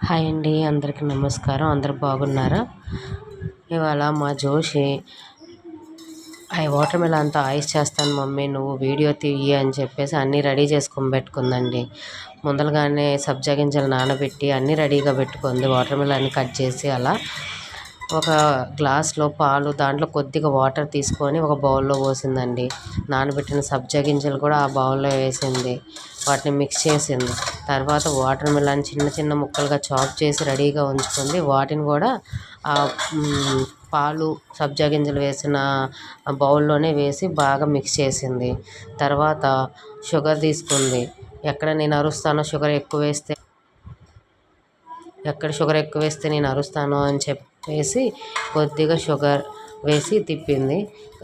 Hi అండి, అందరికీ నమస్కారం. అందరూ బాగున్నారా? ఇవాళ మా జోషి వాటర్ మిలన్‌తో ఐస్ చేస్తాను మమ్మీ, నువ్వు వీడియో తీయి అని చెప్పేసి అన్నీ రెడీ చేసుకొని పెట్టుకుందండి. ముందలగానే సబ్జా గింజలు నానబెట్టి అన్నీ రెడీగా పెట్టుకుంది. వాటర్ మిలన్ కట్ చేసి అలా ఒక గ్లాస్లో పాలు, దాంట్లో కొద్దిగా వాటర్ తీసుకొని ఒక బౌల్లో పోసిందండి. నానబెట్టిన సబ్జా గింజలు కూడా ఆ బౌల్లో వేసింది. వాటిని మిక్స్ చేసింది. తర్వాత వాటర్ మిలన్ చిన్న చిన్న ముక్కలుగా చాప్ చేసి రెడీగా ఉంచుకుంది. వాటిని కూడా పాలు, సబ్జా గింజలు వేసిన బౌల్లోనే వేసి బాగా మిక్స్ చేసింది. తర్వాత షుగర్ తీసుకుంది. ఎక్కడ నేను అరుస్తానో, షుగర్ ఎక్కువ వేస్తే నేను అరుస్తాను అని చెప్పేసి కొద్దిగా షుగర్ వేసి తిప్పింది.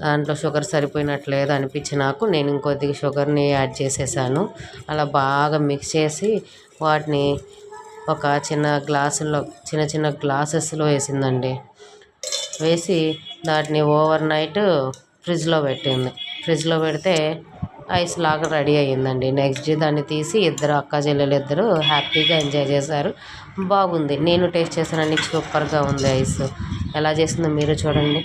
దాంట్లో షుగర్ సరిపోయినట్లేదు అనిపించి నేను ఇంకొద్దిగా షుగర్ని యాడ్ చేసేసాను. అలా బాగా మిక్స్ చేసి వాటిని ఒక చిన్న చిన్న గ్లాసెస్లో వేసిందండి. వేసి వాటిని ఓవర్ నైట్ ఫ్రిడ్జ్లో పెట్టింది. ఫ్రిడ్జ్లో పెడితే ఐస్ లాగా రెడీ అయ్యిందండి. నెక్స్ట్ డే దాన్ని తీసి ఇద్దరు అక్క చెల్లెలు ఇద్దరు హ్యాపీగా ఎంజాయ్ చేశారు. బాగుంది. నేను టేస్ట్ చేశానండి, సూపర్గా ఉంది ఐస్. ఎలా చేసిందో మీరు చూడండి.